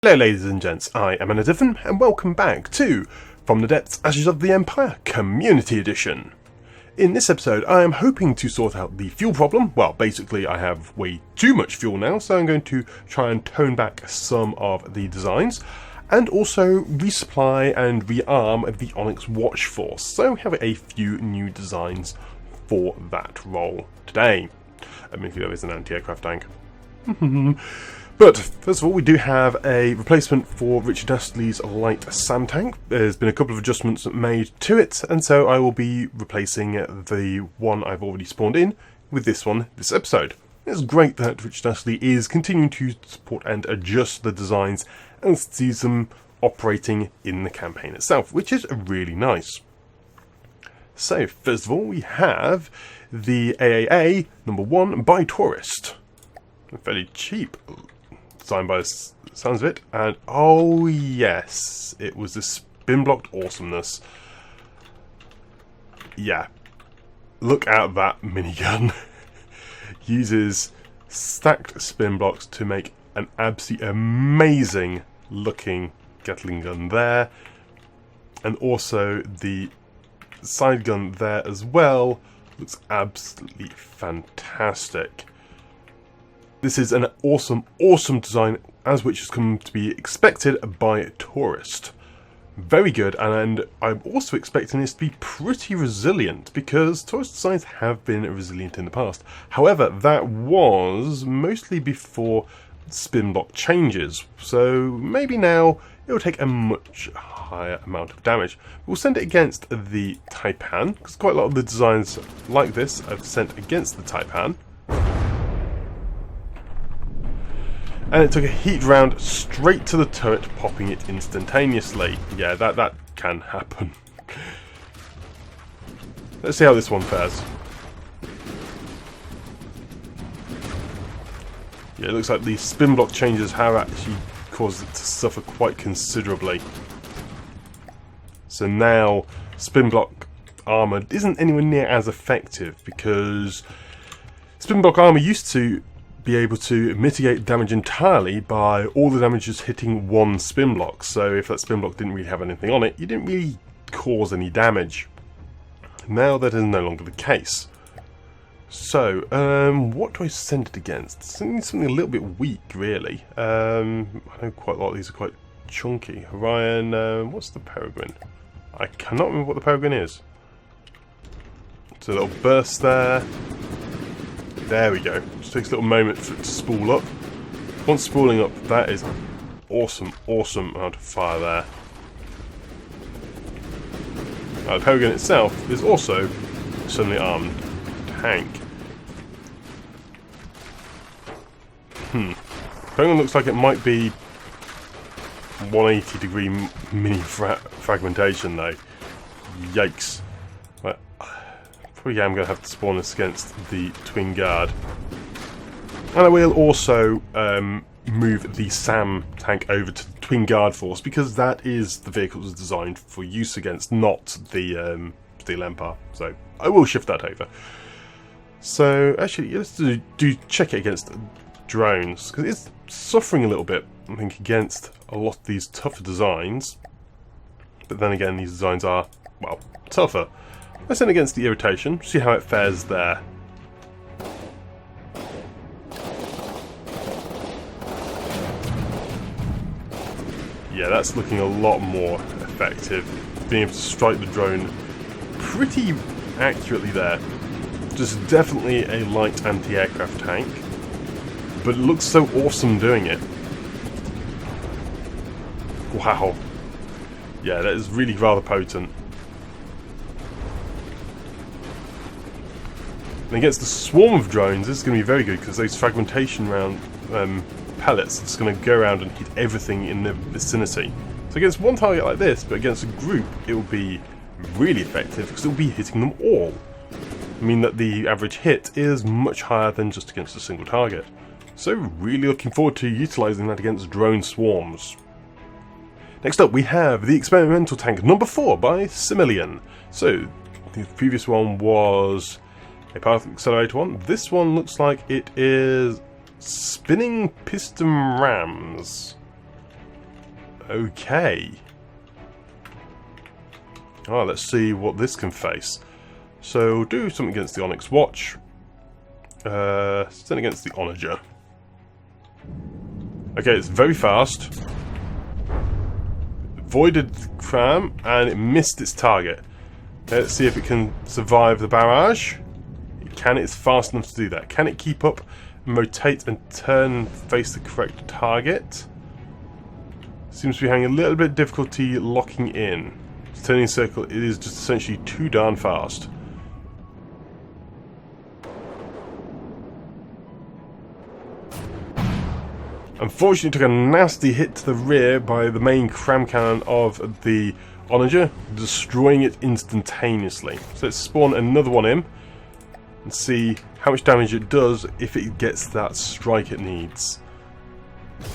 Hello ladies and gents, I am Annoyance and welcome back to From the Depths Ashes of the Empire Community Edition. In this episode I am hoping to sort out the fuel problem. Well, basically I have way too much fuel now, so I'm going to try and tone back some of the designs and also resupply and rearm the Onyx Watch Force. So we have a few new designs for that role today. Admittedly there is an anti-aircraft tank. But first of all, we do have a replacement for Richard Astley's light SAM tank. There's been a couple of adjustments made to it, and so I will be replacing the one I've already spawned in with this one this episode. It's great that Richard Astley is continuing to support and adjust the designs and sees them operating in the campaign itself, which is really nice. So first of all, we have the AAA number 1 by Tourist. Fairly cheap. Designed by the sounds of it, and oh yes, it was the spin blocked awesomeness. Yeah, look at that minigun. Uses stacked spin blocks to make an absolutely amazing looking Gatling gun there, and also the side gun there as well looks absolutely fantastic. This is an awesome design, as which has come to be expected by Tourist. Very good, and I'm also expecting this to be pretty resilient, because Tourist designs have been resilient in the past. However, that was mostly before spin block changes, so maybe now it will take a much higher amount of damage. We'll send it against the Taipan, because quite a lot of the designs like this I've sent against the Taipan. And it took a heat round straight to the turret, popping it instantaneously. Yeah, that can happen. Let's see how this one fares. Yeah, it looks like the spin block changes have actually caused it to suffer quite considerably. So now, spin block armor isn't anywhere near as effective, because spin block armor used to be able to mitigate damage entirely by all the damage just hitting one spin block. So if that spin block didn't really have anything on it, you didn't really cause any damage. Now that is no longer the case. So, what do I send it against? Something a little bit weak, really. I know quite a lot of these are quite chunky. Orion, what's the Peregrine? I cannot remember what the Peregrine is. It's a little burst there. There we go. Just takes a little moment for it to spool up. Once spooling up, that is awesome amount of fire there. Now, the Peregrine itself is also a suddenly armed tank. Peregrine looks like it might be 180 degree mini fragmentation though. Yikes. Probably am going to have to spawn this against the Twin Guard. And I will also move the SAM tank over to the Twin Guard Force, because that is the vehicle that was designed for use against, not the Steel Empire. So I will shift that over. So actually, let's do check it against drones, because it's suffering a little bit, I think, against a lot of these tougher designs. But then again, these designs are, well, tougher. Let's send against the Irritation, see how it fares there. Yeah, that's looking a lot more effective. Being able to strike the drone pretty accurately there. Just definitely a light anti-aircraft tank, but it looks so awesome doing it. Wow. Yeah, that is really rather potent. And against the swarm of drones, this is going to be very good, because those fragmentation round pellets are just going to go around and hit everything in the vicinity. So against one target like this, but against a group, it will be really effective, because it will be hitting them all. I mean that the average hit is much higher than just against a single target. So really looking forward to utilising that against drone swarms. Next up we have the Experimental Tank number 4 by Similian. So the previous one was a Path Accelerator one. This one looks like it is Spinning Piston Rams. Okay. Oh, let's see what this can face. So, do something against the Onyx Watch. Something against the Onager. Okay, it's very fast. Avoided the cram, and it missed its target. Let's see if it can survive the barrage. It can. It's fast enough to do that. Can it keep up and rotate and turn, face the correct target? Seems to be having a little bit of difficulty locking in. It's turning circle. It is just essentially too darn fast. Unfortunately, took a nasty hit to the rear by the main cram cannon of the Onager, destroying it instantaneously. So let's spawn another one in and see how much damage it does if it gets that strike it needs.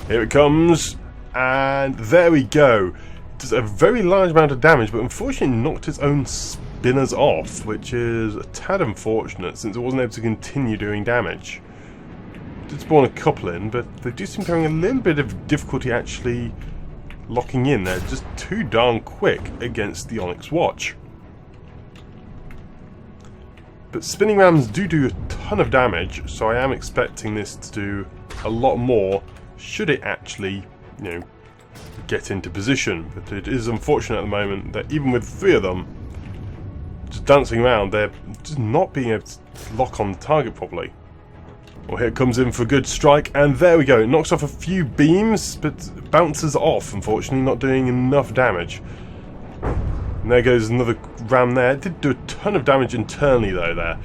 Here it comes, and there we go. It does a very large amount of damage, but unfortunately knocked its own spinners off, which is a tad unfortunate since it wasn't able to continue doing damage. Did spawn a couple in, but they do seem to be having a little bit of difficulty actually locking in. They're just too darn quick against the Onyx Watch. But spinning rams do a ton of damage, so I am expecting this to do a lot more should it actually, you know, get into position. But it is unfortunate at the moment that even with 3 of them just dancing around, they're just not being able to lock on the target properly. Well, here it comes in for a good strike, and there we go. It knocks off a few beams, but bounces off, unfortunately, not doing enough damage. And there goes another ram there. It did do a ton of damage internally, though, there.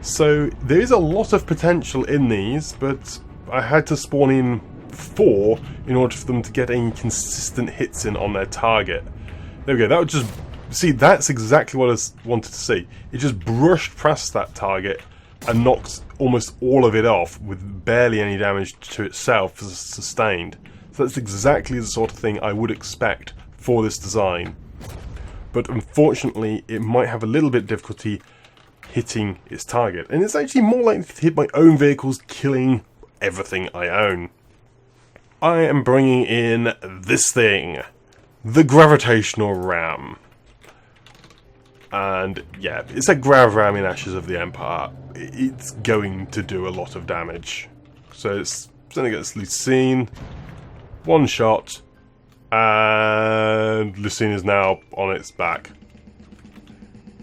So, there is a lot of potential in these, but I had to spawn in 4 in order for them to get any consistent hits in on their target. There we go. That would just... See, that's exactly what I wanted to see. It just brushed past that target and knocked almost all of it off with barely any damage to itself sustained. So that's exactly the sort of thing I would expect for this design. But unfortunately, it might have a little bit of difficulty hitting its target. And it's actually more likely to hit my own vehicles, killing everything I own. I am bringing in this thing, the Gravitational Ram. And yeah, it's a Grav Ram in Ashes of the Empire. It's going to do a lot of damage. So it's going to get Lucine. One shot. And Lucine is now on its back.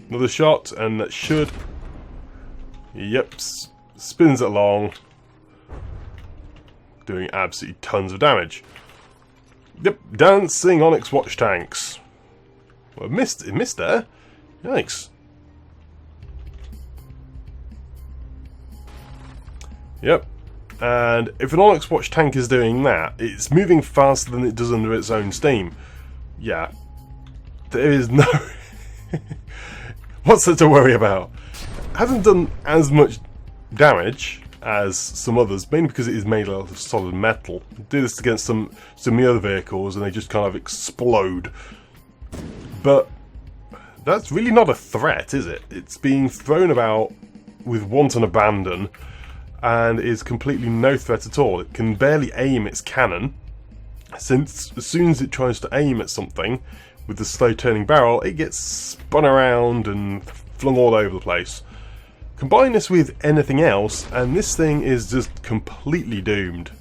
Another shot, and that should... Yep, spins it along. Doing absolutely tons of damage. Yep, dancing Onyx Watch tanks. Well, it missed there. Yikes. Yep. And if an Onyx Watch tank is doing that, it's moving faster than it does under its own steam. Yeah. There is no... What's there to worry about? It hasn't done as much damage as some others, mainly because it is made out of solid metal. Do this against some of the other vehicles and they just kind of explode. But that's really not a threat, is it? It's being thrown about with wanton abandon and is completely no threat at all. It can barely aim its cannon, since as soon as it tries to aim at something with the slow turning barrel, it gets spun around and flung all over the place. Combine this with anything else and this thing is just completely doomed.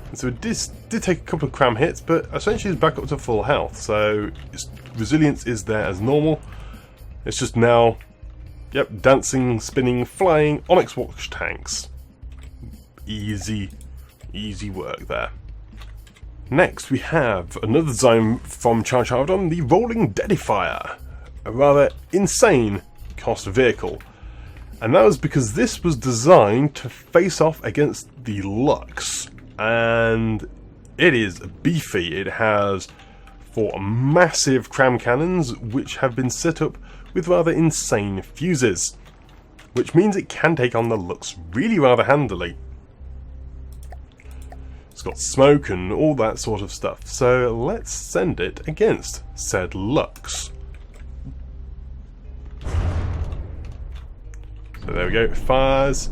And so it did take a couple of cram hits, but essentially it's back up to full health, so its resilience is there as normal. It's just now, yep, dancing, spinning, flying Onyx Watch tanks. Easy work there. Next we have another design from Charged, the Rolling Deadifier. A rather insane cost vehicle. And that was because this was designed to face off against the Lux. And it is beefy. It has 4 massive cram cannons which have been set up with rather insane fuses, which means it can take on the Lux really rather handily. It's got smoke and all that sort of stuff, so let's send it against said Lux. So there we go, it fires,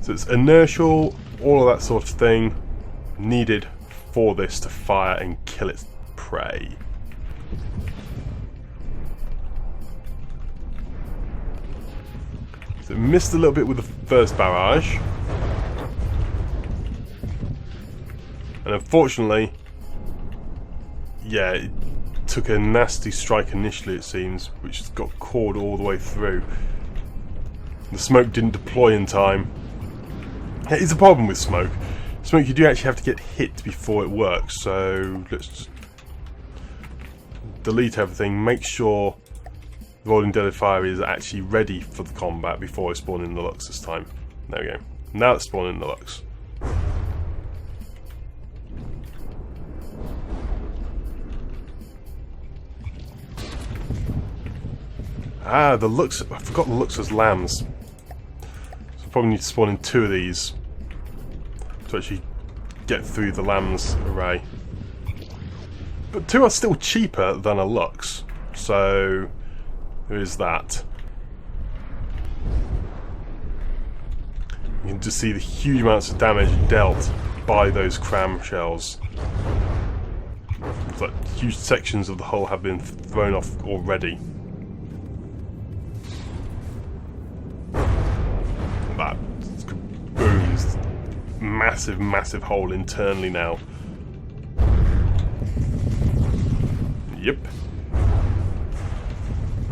so it's inertial, all of that sort of thing. needed for this to fire and kill its prey. So it missed a little bit with the first barrage. And unfortunately, yeah, it took a nasty strike initially, it seems, which got caught all the way through. The smoke didn't deploy in time. It's a problem with smoke. Smoke, you do actually have to get hit before it works, so let's just delete everything, make sure the rolling deadly fire is actually ready for the combat before I spawn in the Lux this time. There we go. Now it's spawning in the Lux. Ah, the Lux, I forgot the Lux was lambs. So I probably need to spawn in 2 of these to actually get through the lambs array. But 2 are still cheaper than a Lux, so there is that. You can just see the huge amounts of damage dealt by those cram shells. It's like huge sections of the hull have been thrown off already. That booms. Massive hole internally now. Yep.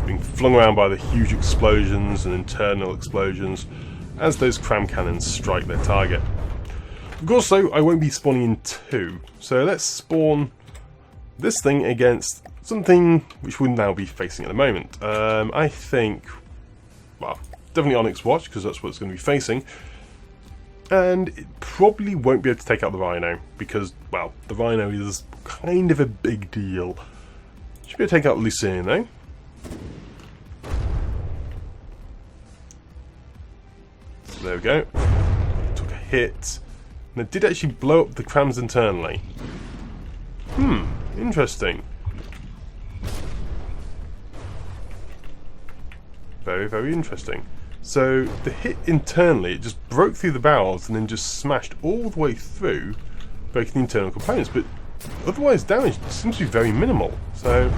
Being flung around by the huge explosions and internal explosions as those cram cannons strike their target. Of course, though, I won't be spawning in 2, so let's spawn this thing against something which we'll now be facing at the moment. I think, well, definitely Onyx Watch, because that's what it's going to be facing. And it probably won't be able to take out the Rhino, because, well, the Rhino is kind of a big deal. Should be able to take out Lucien, though. So there we go. Took a hit. And it did actually blow up the crams internally. Interesting. Very interesting. So the hit internally, it just broke through the barrels and then just smashed all the way through, breaking the internal components, but otherwise damage seems to be very minimal. So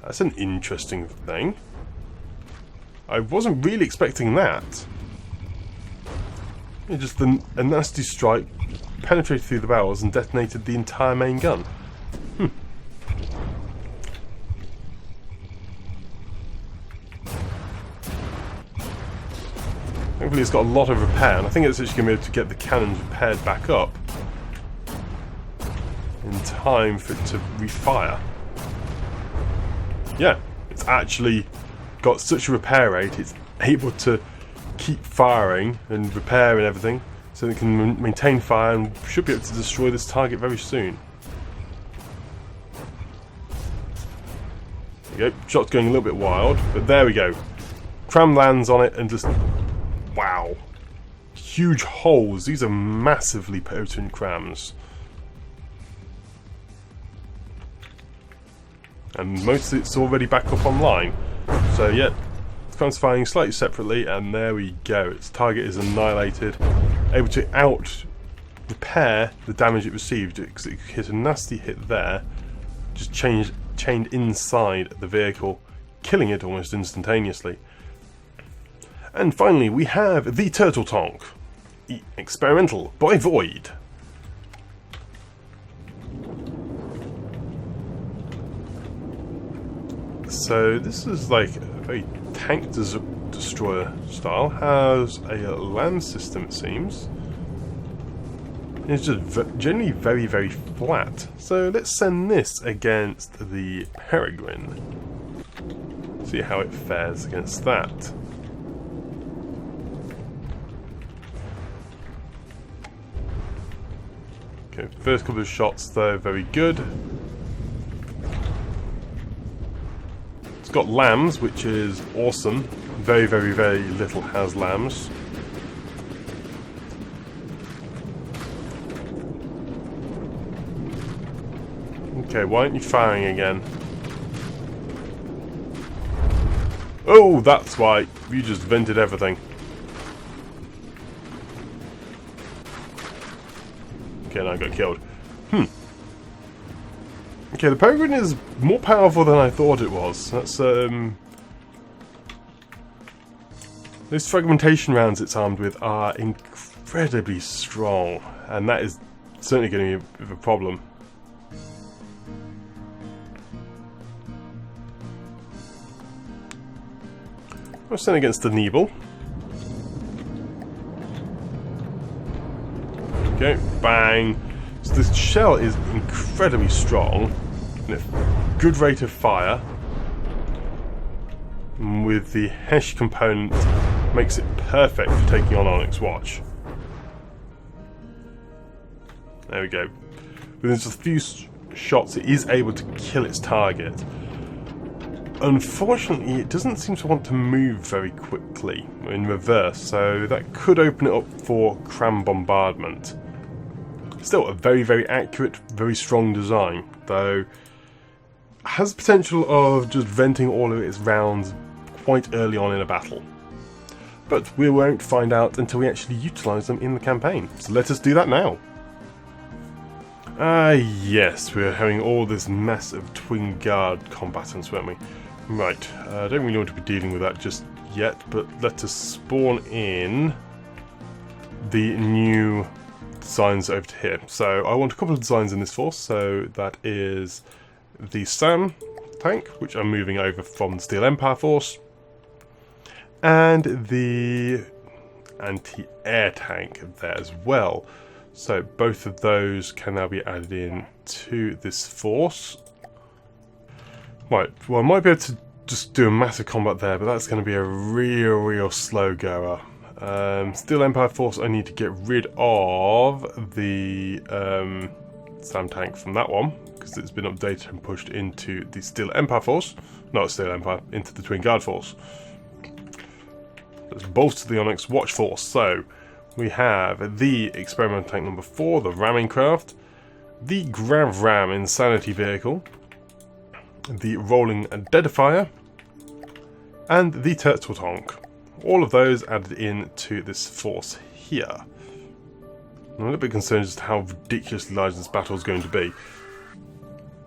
that's an interesting thing. I wasn't really expecting that. It just a nasty strike penetrated through the barrels and detonated the entire main gun. Hopefully it's got a lot of repair, and I think it's actually going to be able to get the cannons repaired back up in time for it to refire. Yeah, it's actually got such a repair rate, it's able to keep firing and repair and everything, so it can maintain fire and should be able to destroy this target very soon. There we go, shot's going a little bit wild, but there we go. Cram lands on it and just... wow. Huge holes. These are massively potent crams. And most of it's already back up online. So yeah, the cram's firing slightly separately, and there we go. Its target is annihilated. Able to out-repair the damage it received, because it hit a nasty hit there. Just chained inside the vehicle, killing it almost instantaneously. And finally, we have the Turtle Tonk, experimental by Void. So this is like a very tank destroyer style. Has a land system, it seems. It's just generally very flat. So let's send this against the Peregrine. See how it fares against that. Okay, first couple of shots though, very good. It's got lambs, which is awesome. Very little has lambs. Okay, why aren't you firing again? Oh, that's why. You just vented everything. Okay, now I got killed. Okay, the Peregrine is more powerful than I thought it was. That's, those fragmentation rounds it's armed with are incredibly strong, and that is certainly going to be a bit of a problem. We're sent against the Nebel. Okay, bang. So this shell is incredibly strong, and a good rate of fire. And with the Hesh component, makes it perfect for taking on Onyx Watch. There we go. Within just a few shots, it is able to kill its target. Unfortunately, it doesn't seem to want to move very quickly in reverse, so that could open it up for cram bombardment. Still a very, very accurate, very strong design, though has the potential of just venting all of its rounds quite early on in a battle. But we won't find out until we actually utilise them in the campaign, so let us do that now. Yes, we're having all this mess of twin guard combatants, weren't we? Right, I don't really want to be dealing with that just yet, but let us spawn in the new designs over to here. So I want a couple of designs in this force, so that is the SAM tank, which I'm moving over from the Steel Empire force, and the anti-air tank there as well. So both of those can now be added in to this force. Right, well I might be able to just do a massive combat there, but that's going to be a real slow goer. Steel Empire force, I need to get rid of the SAM tank from that one, because it's been updated and pushed into the Steel Empire force. Not Steel Empire, into the Twin Guard force. Let's bolster the Onyx Watch force. So we have the Experimental Tank number 4, the Ramming Craft, the Grav Ram Insanity Vehicle, the Rolling Deadifier, and the Turtle Tonk. All of those added into this force here. I'm a little bit concerned as to how ridiculously large this battle is going to be.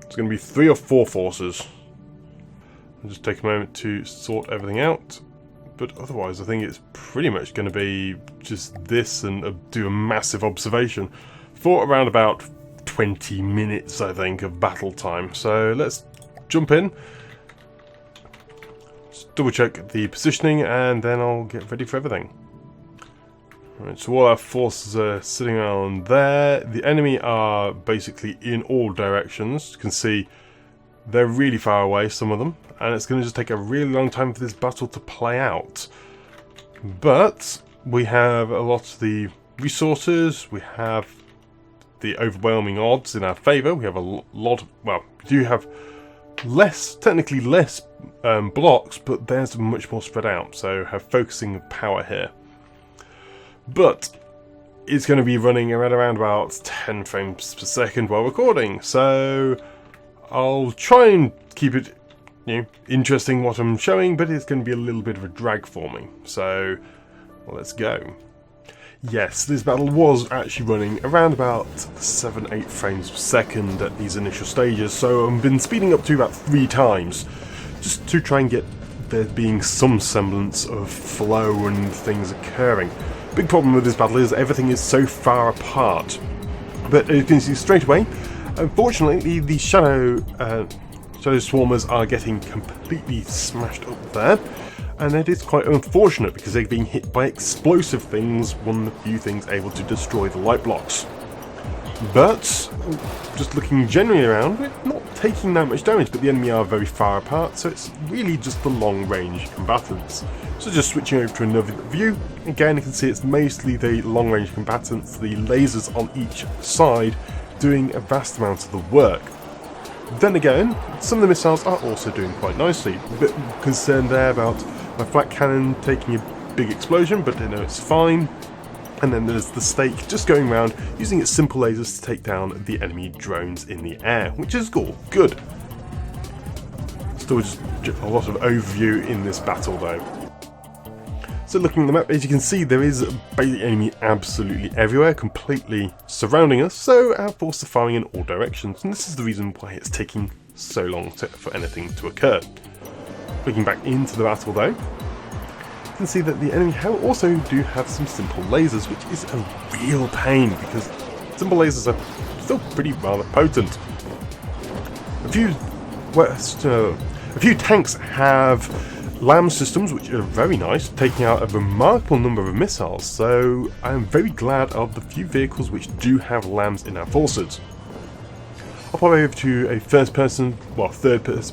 It's going to be 3 or 4 forces. I'll just take a moment to sort everything out. But otherwise, I think it's pretty much going to be just this and do a massive observation for around about 20 minutes, I think, of battle time. So let's jump in, just double check the positioning, and then I'll get ready for everything. Right, so all our forces are sitting around there. The enemy are basically in all directions. You can see they're really far away, some of them, and it's going to just take a really long time for this battle to play out. But we have a lot of the resources, we have the overwhelming odds in our favour, we have a lot of, well, we do have technically less blocks, but there's much more spread out, so have focusing power here. But it's going to be running around about 10 frames per second while recording, so I'll try and keep it, interesting what I'm showing, but it's going to be a little bit of a drag for me. So let's go. Yes, this battle was actually running around about 7-8 frames per second at these initial stages, so I've been speeding up to about 3 times just to try and get there being some semblance of flow and things occurring. Big problem with this battle is everything is so far apart, but as you can see straight away, unfortunately the Shadow Swarmers are getting completely smashed up there. And it is quite unfortunate because they're being hit by explosive things, one of the few things able to destroy the light blocks. But, just looking generally around, we're not taking that much damage, but the enemy are very far apart, so it's really just the long-range combatants. So just switching over to another view, again you can see it's mostly the long-range combatants, the lasers on each side, doing a vast amount of the work. Then again, some of the missiles are also doing quite nicely. A bit concerned there about my flak cannon taking a big explosion, but I know it's fine. And then there's the stake just going around using its simple lasers to take down the enemy drones in the air, which is cool, good. Still just a lot of overview in this battle though. So looking at the map, as you can see, there is basically enemy absolutely everywhere, completely surrounding us, so our forces are firing in all directions, and this is the reason why it's taking so long for anything to occur. Looking back into the battle though, you can see that the enemy also do have some simple lasers, which is a real pain, because simple lasers are still pretty rather potent. A few tanks have LAM systems, which are very nice, taking out a remarkable number of missiles, so I am very glad of the few vehicles which do have LAMs in our forces. I'll pop over to a third person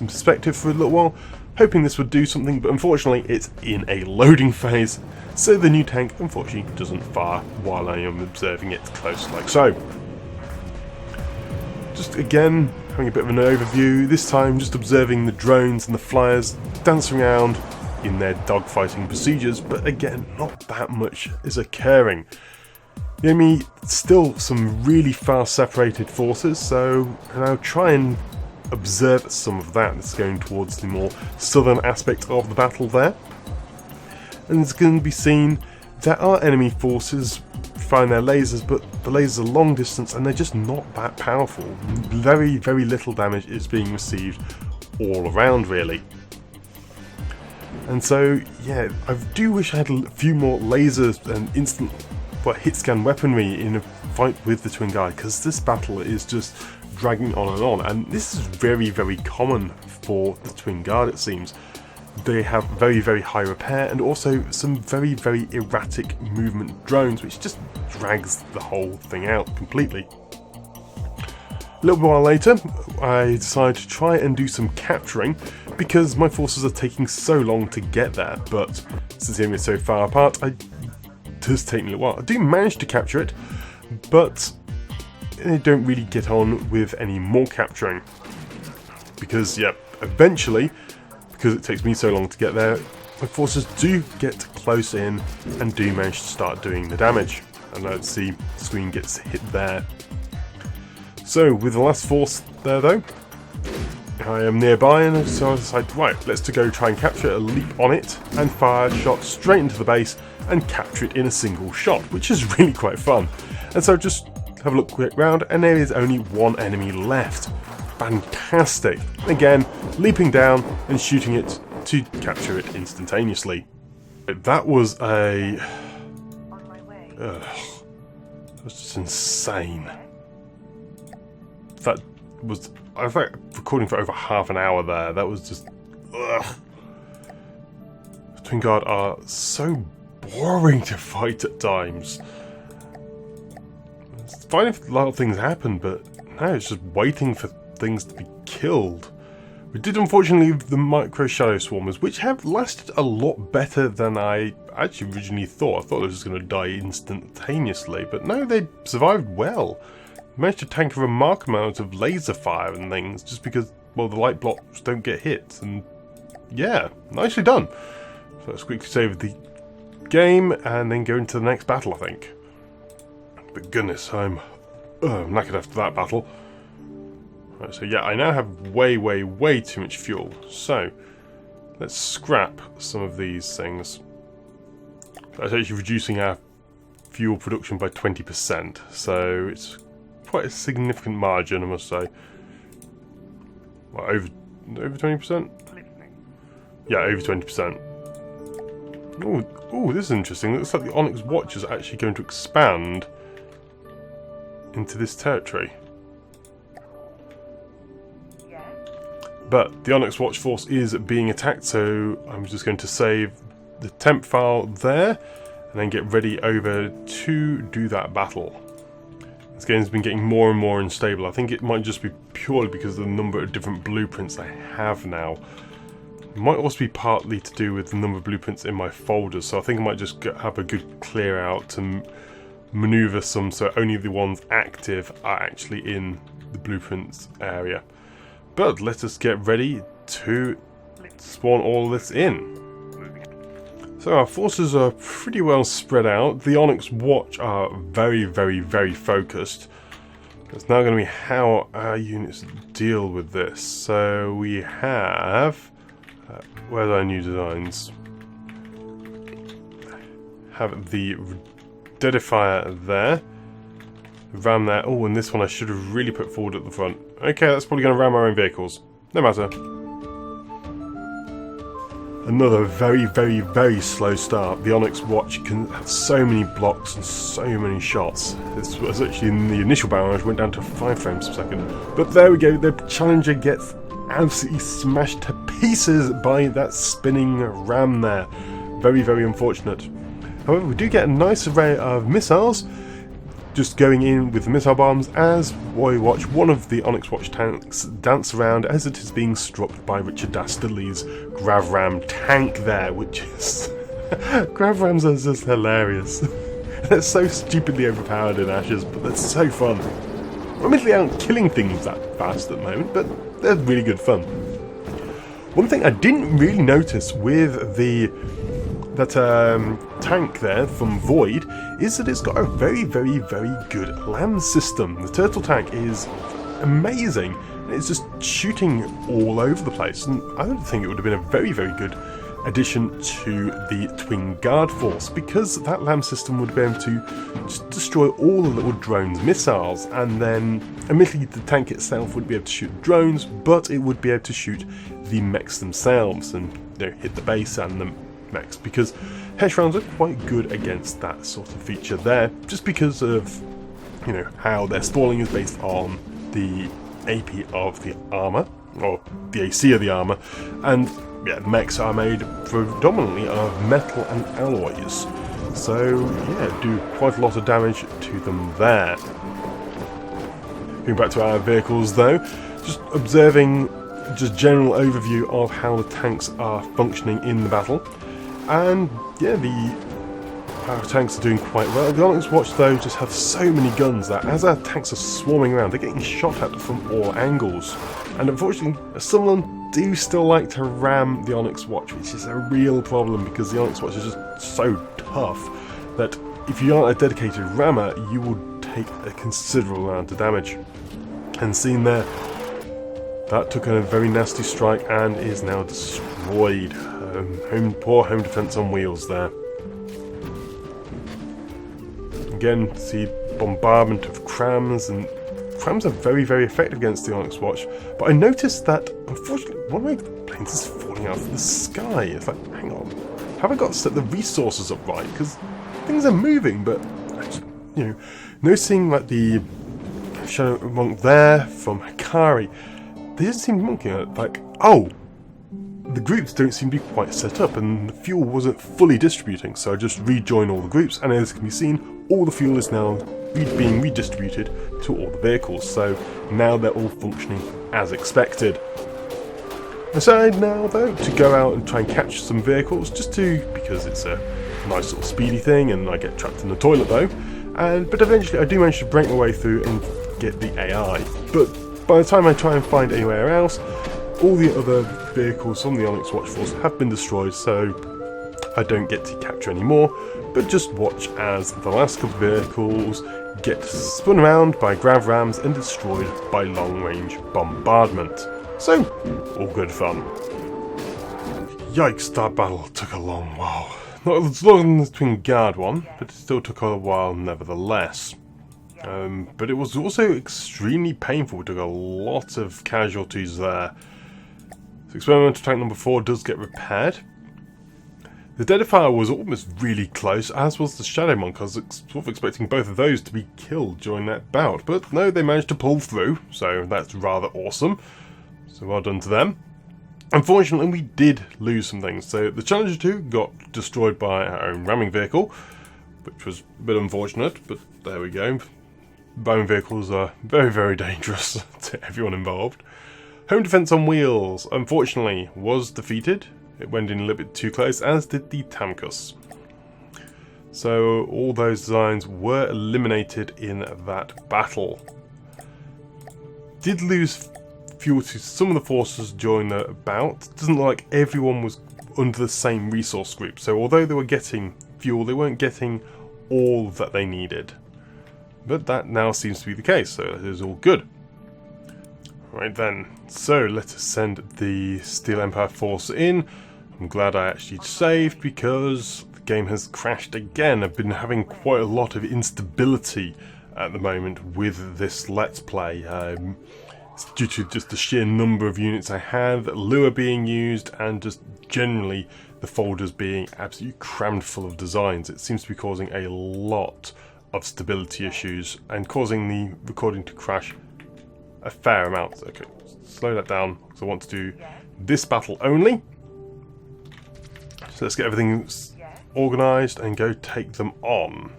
perspective for a little while, hoping this would do something, but unfortunately it's in a loading phase, so the new tank unfortunately doesn't fire while I am observing it close like so. Just again, having a bit of an overview, this time just observing the drones and the flyers dancing around in their dogfighting procedures, but again, not that much is occurring. The enemy still some really fast separated forces, so I'll try and observe some of that. It's going towards the more southern aspect of the battle there. And it's going to be seen there are enemy forces firing their lasers, but the lasers are long distance and they're just not that powerful. Very, very little damage is being received all around, really. And so, yeah, I do wish I had a few more lasers and instant hit scan weaponry in a fight with the Twin Guard, because this battle is just dragging on, and this is very, very common for the Twin Guard, it seems. They have very, very high repair and also some very, very erratic movement drones, which just drags the whole thing out completely. A little while later, I decided to try and do some capturing because my forces are taking so long to get there, but since the enemy is so far apart, it does take me a while. I do manage to capture it, but I don't really get on with any more capturing because, yeah, eventually, because it takes me so long to get there, my forces do get close in and do manage to start doing the damage. And let's see, the screen gets hit there. So with the last force there though, I am nearby, and so I decided, right, let's go try and capture a leap on it and fire a shot straight into the base and capture it in a single shot, which is really quite fun. And so just have a look quick round, and there is only one enemy left. Fantastic. Again, leaping down and shooting it to capture it instantaneously. That was that was just insane. That was, I was recording for over half an hour there. That was just, Twin Guard are so boring to fight at times. It's fine if a lot of things happen, but now it's just waiting for things to be killed. We did unfortunately leave the micro shadow swarmers, which have lasted a lot better than I actually originally thought. I thought they were just going to die instantaneously, but no, they survived well. Managed to tank a remarkable amount of laser fire and things, just because, well, the light blocks don't get hit, and yeah, nicely done. So let's quickly save the game and then go into the next battle, I think. But goodness, I'm knackered after that battle. Right, so yeah, I now have way, way, way too much fuel. So let's scrap some of these things. That's actually reducing our fuel production by 20%. So it's quite a significant margin, I must say. Well, over 20%? Yeah, over 20%. Oh, this is interesting. It looks like the Onyx Watch is actually going to expand into this territory. But the Onyx Watch force is being attacked, so I'm just going to save the temp file there and then get ready over to do that battle. This game's been getting more and more unstable. I think it might just be purely because of the number of different blueprints I have now. It might also be partly to do with the number of blueprints in my folders, so I think I might just have a good clear out and maneuver some so only the ones active are actually in the blueprints area. But let us get ready to spawn all this in. So our forces are pretty well spread out. The Onyx Watch are very, very, very focused. It's now going to be how our units deal with this. So we have... where's our new designs? have the Deadifier there. Ram there. Oh, and this one I should have really put forward at the front. Okay, that's probably going to ram our own vehicles. No matter. Another very slow start. The Onyx Watch can have so many blocks and so many shots. This was actually in the initial barrage, went down to 5 frames per second. But there we go, the Challenger gets absolutely smashed to pieces by that spinning ram there. Very unfortunate. However, we do get a nice array of missiles just going in with the missile bombs as we watch one of the Onyx Watch tanks dance around as it is being struck by Richard Dastardly's Grav Ram tank there, which is... Grav Rams are just hilarious. They're so stupidly overpowered in Ashes, but they're so fun. Admittedly, they aren't killing things that fast at the moment, but they're really good fun. One thing I didn't really notice with that tank there from Void is that it's got a very good land system. The turtle tank is amazing. It's just shooting all over the place, and I don't think it would have been a very good addition to the Twin Guard Force, because that LAM system would be able to just destroy all the little drones missiles, and then admittedly the tank itself would be able to shoot drones, but it would be able to shoot the mechs themselves and hit the base and the mechs, because Hesh rounds are quite good against that sort of feature there, just because of how their spawning is based on the AP of the armor, or the AC of the armor, and yeah, mechs are made predominantly of metal and alloys, so yeah, do quite a lot of damage to them there. Going back to our vehicles though, just observing just general overview of how the tanks are functioning in the battle, and yeah, the our tanks are doing quite well. The Onyx Watch though just have so many guns that as our tanks are swarming around, they're getting shot at from all angles, and unfortunately some of them do still like to ram the Onyx Watch, which is a real problem because the Onyx Watch is just so tough that if you aren't a dedicated rammer, you will take a considerable amount of damage. And seen there, that took a very nasty strike and is now destroyed. Poor home defense on wheels there. Again, see bombardment of crams, and crams are very effective against the Onyx Watch, but I noticed that unfortunately one of my planes is falling out of the sky. It's like, hang on, have I got to set the resources up right? Because things are moving, but I just, noticing like the Shadow Monk there from Hikari, they don't seem monking like, oh, the groups don't seem to be quite set up and the fuel wasn't fully distributing, so I just rejoin all the groups, and as can be seen, all the fuel is now being redistributed to all the vehicles, so now they're all functioning as expected. I decided now though to go out and try and catch some vehicles, because it's a nice little speedy thing, and I get trapped in the toilet though, but eventually I do manage to break my way through and get the AI, but by the time I try and find anywhere else, all the other vehicles from the Onyx Watch Force have been destroyed, so I don't get to capture any more, but just watch as the last couple of vehicles get spun around by grav rams and destroyed by long-range bombardment. So, all good fun. Yikes, that battle took a long while. Not as long as the Twin Guard one, but it still took a while nevertheless. But it was also extremely painful. We took a lot of casualties there. So experimental tank number 4 does get repaired. The Deadifier was almost really close, as was the Shadow Monk. I was sort of expecting both of those to be killed during that bout, but no, they managed to pull through, so that's rather awesome. So well done to them. Unfortunately, we did lose some things. So the Challenger 2 got destroyed by our own ramming vehicle, which was a bit unfortunate, but there we go. Ramming vehicles are very dangerous to everyone involved. Home Defense on Wheels, unfortunately, was defeated. It went in a little bit too close, as did the Tamkus. So all those designs were eliminated in that battle. Did lose fuel to some of the forces during the bout. Doesn't look like everyone was under the same resource group, so although they were getting fuel, they weren't getting all that they needed. But that now seems to be the case, so it is all good. Right then, so let us send the Steel Empire force in. I'm glad I actually saved, because game has crashed again. I've been having quite a lot of instability at the moment with this Let's Play. It's due to just the sheer number of units I have, Lua being used, and just generally the folders being absolutely crammed full of designs. It seems to be causing a lot of stability issues and causing the recording to crash a fair amount. Okay, slow that down because I want to do this battle only. So let's get everything organised and go take them on.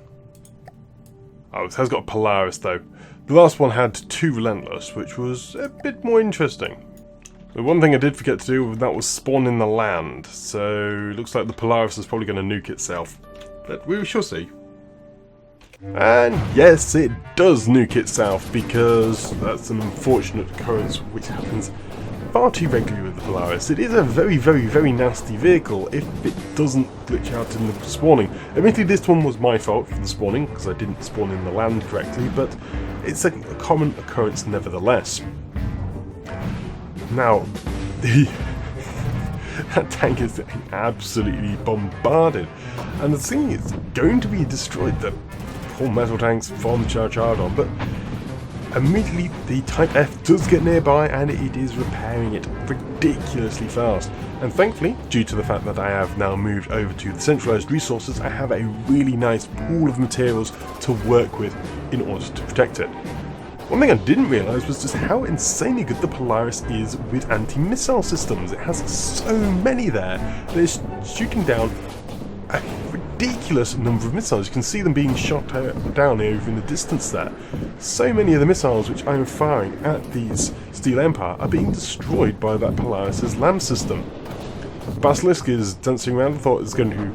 Oh, it has got a Polaris though. The last one had 2 Relentless, which was a bit more interesting. The one thing I did forget to do, that was spawn in the land. So it looks like the Polaris is probably going to nuke itself. But we shall see. And yes, it does nuke itself, because that's an unfortunate occurrence which happens far too regularly with the Polaris. It is a very, very, very nasty vehicle if it doesn't glitch out in the spawning. Admittedly, this one was my fault for the spawning, because I didn't spawn in the land correctly, but it's a common occurrence nevertheless. Now, that tank is getting absolutely bombarded, and the thing is going to be destroyed. The poor metal tanks from Chargardon, but immediately the Type F does get nearby and it is repairing it ridiculously fast. And thankfully, due to the fact that I have now moved over to the centralised resources, I have a really nice pool of materials to work with in order to protect it. One thing I didn't realise was just how insanely good the Polaris is with anti-missile systems. It has so many there that it's shooting down a ridiculous number of missiles. You can see them being shot down over in the distance there. So many of the missiles which I'm firing at these Steel Empire are being destroyed by that Polaris's land system. Basilisk is dancing around and thought it's going to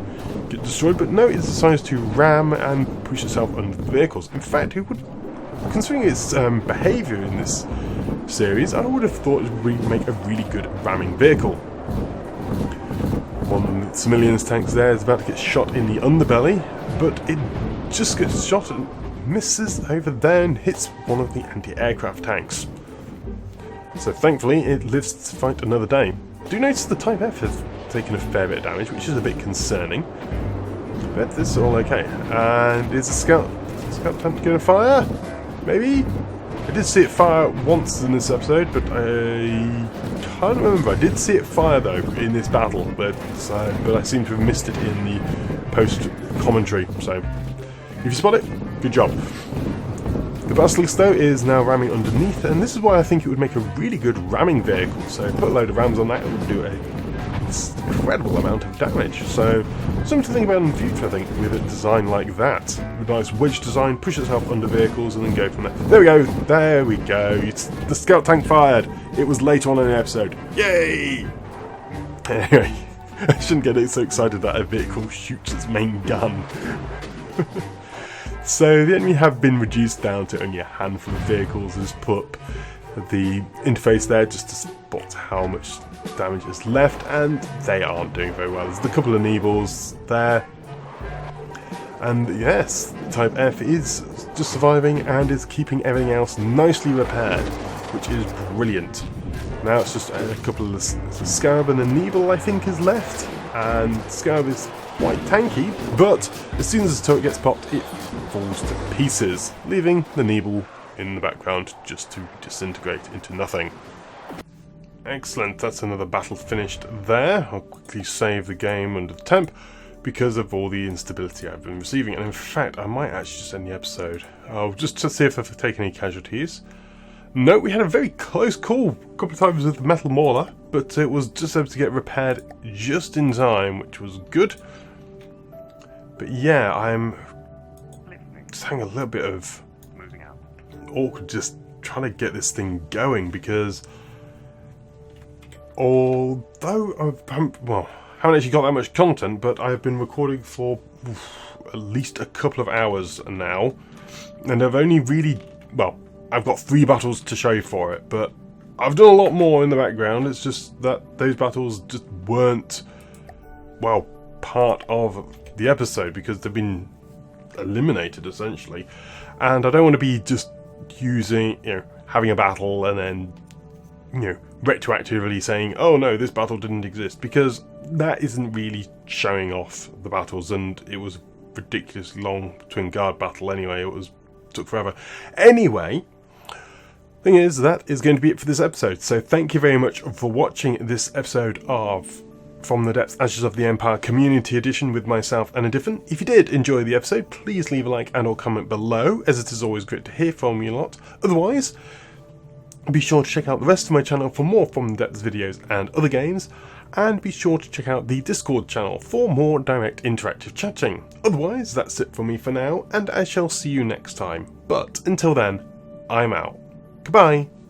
get destroyed, but no, it decides to ram and push itself under the vehicles. In fact, who would, considering its behaviour in this series, I would have thought it would make a really good ramming vehicle. One of Civilian's tanks there is about to get shot in the underbelly, but it just gets shot and misses over there and hits one of the anti-aircraft tanks. So thankfully it lives to fight another day. Do notice the Type F has taken a fair bit of damage, which is a bit concerning, but this is all okay. And is a scout tank going to fire? Maybe? I did see it fire once in this episode, but I can't remember. I did see it fire though in this battle, but I seem to have missed it in the post-commentary. So, if you spot it, good job. The Basilisk though is now ramming underneath, and this is why I think it would make a really good ramming vehicle. So put a load of rams on that, it would do an incredible amount of damage. So something to think about in the future, I think, with a design like that. With a nice wedge design, push itself under vehicles and then go from there. There we go, it's the scout tank fired. It was later on in the episode. Yay! Anyway, I shouldn't get so excited that a vehicle shoots its main gun. So the enemy have been reduced down to only a handful of vehicles. Just put up the interface there just to spot how much damage is left, and they aren't doing very well. There's a couple of Neebles there, and yes, Type F is just surviving and is keeping everything else nicely repaired, which is brilliant. Now it's just a couple of the Scarab and the Neeble I think is left, and Scarab is quite tanky, but as soon as the turret gets popped, it falls to pieces, leaving the Neeble in the background just to disintegrate into nothing. Excellent, that's another battle finished there. I'll quickly save the game under the temp because of all the instability I've been receiving, and in fact I might actually just end the episode. I'll just to see if I've taken any casualties. No, we had a very close call a couple of times with the Metal Mauler, but it was just able to get repaired just in time, which was good. But yeah, I'm just having a little bit of awkward just trying to get this thing going, because although I haven't actually got that much content, but I've been recording for at least a couple of hours now, and I've only really, I've got 3 battles to show for it, but I've done a lot more in the background. It's just that those battles just weren't, part of the episode because they've been eliminated essentially, and I don't want to be just using, having a battle and then, retroactively saying, oh no, this battle didn't exist, because that isn't really showing off the battles, and it was ridiculously long twin guard battle anyway. It took forever. Anyway, thing is, that is going to be it for this episode. So thank you very much for watching this episode of From the Depths Ashes of the Empire Community Edition with myself and a different. If you did enjoy the episode, please leave a like and or comment below, as it is always great to hear from you lot. Otherwise, be sure to check out the rest of my channel for more From the Depths videos and other games, and be sure to check out the Discord channel for more direct interactive chatting. Otherwise, that's it for me for now, and I shall see you next time. But until then, I'm out. Goodbye!